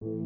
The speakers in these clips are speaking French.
Méditation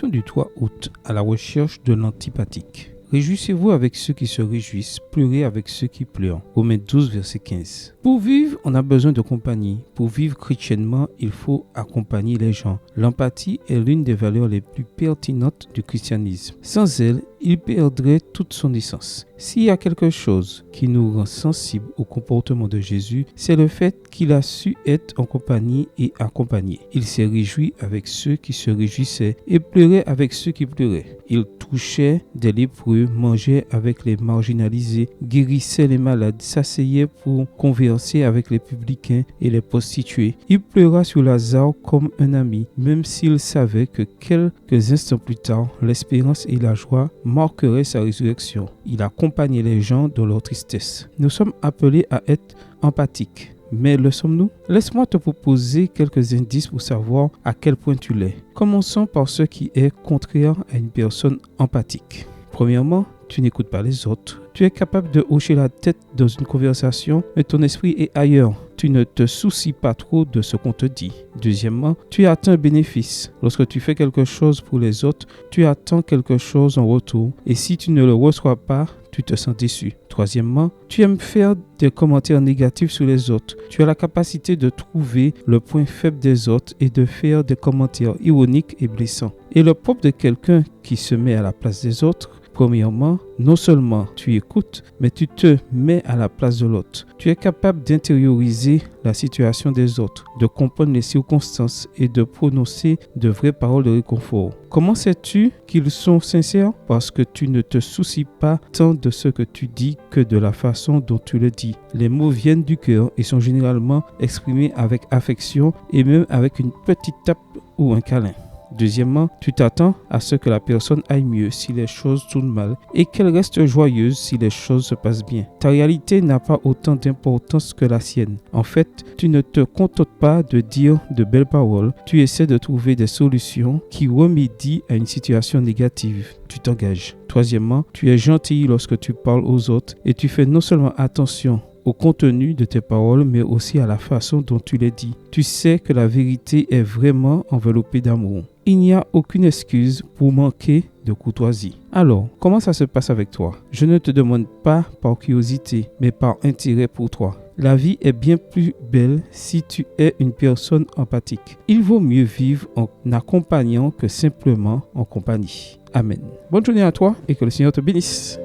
du 3 août à la recherche de l'antipathique. Réjouissez-vous avec ceux qui se réjouissent, pleurez avec ceux qui pleurent. Romains 12, verset 15. Pour vivre, on a besoin de compagnie. Pour vivre chrétiennement, il faut accompagner les gens. L'empathie est l'une des valeurs les plus pertinentes du christianisme. Sans elle, il perdrait toute son essence. S'il y a quelque chose qui nous rend sensibles au comportement de Jésus, c'est le fait qu'il a su être en compagnie et accompagné. Il s'est réjoui avec ceux qui se réjouissaient et pleurait avec ceux qui pleuraient. Il touchait des lépreux, mangeait avec les marginalisés, guérissait les malades, s'asseyait pour converser avec les publicains et les prostituées. Il pleura sur Lazare comme un ami, même s'il savait que quelques instants plus tard, l'espérance et la joie marqueraient sa résurrection. Il accompagnait les gens dans leur tristesse. Nous sommes appelés à être empathiques. Mais le sommes-nous? Laisse-moi te proposer quelques indices pour savoir à quel point tu l'es. Commençons par ce qui est contraire à une personne empathique. Premièrement, tu n'écoutes pas les autres. Tu es capable de hocher la tête dans une conversation, mais ton esprit est ailleurs. Tu ne te soucies pas trop de ce qu'on te dit. Deuxièmement, tu attends un bénéfice. Lorsque tu fais quelque chose pour les autres, tu attends quelque chose en retour. Et si tu ne le reçois pas, tu te sens déçu. Troisièmement, tu aimes faire des commentaires négatifs sur les autres. Tu as la capacité de trouver le point faible des autres et de faire des commentaires ironiques et blessants. Et le propre de quelqu'un qui se met à la place des autres, premièrement, non seulement tu écoutes, mais tu te mets à la place de l'autre. Tu es capable d'intérioriser la situation des autres, de comprendre les circonstances et de prononcer de vraies paroles de réconfort. Comment sais-tu qu'ils sont sincères? Parce que tu ne te soucies pas tant de ce que tu dis que de la façon dont tu le dis. Les mots viennent du cœur et sont généralement exprimés avec affection et même avec une petite tape ou un câlin. Deuxièmement, tu t'attends à ce que la personne aille mieux si les choses tournent mal et qu'elle reste joyeuse si les choses se passent bien. Ta réalité n'a pas autant d'importance que la sienne. En fait, tu ne te contentes pas de dire de belles paroles, tu essaies de trouver des solutions qui remédient à une situation négative. Tu t'engages. Troisièmement, tu es gentil lorsque tu parles aux autres et tu fais non seulement attention au contenu de tes paroles, mais aussi à la façon dont tu les dis. Tu sais que la vérité est vraiment enveloppée d'amour. Il n'y a aucune excuse pour manquer de courtoisie. Alors, comment ça se passe avec toi? Je ne te demande pas par curiosité, mais par intérêt pour toi. La vie est bien plus belle si tu es une personne empathique. Il vaut mieux vivre en accompagnant que simplement en compagnie. Amen. Bonne journée à toi et que le Seigneur te bénisse.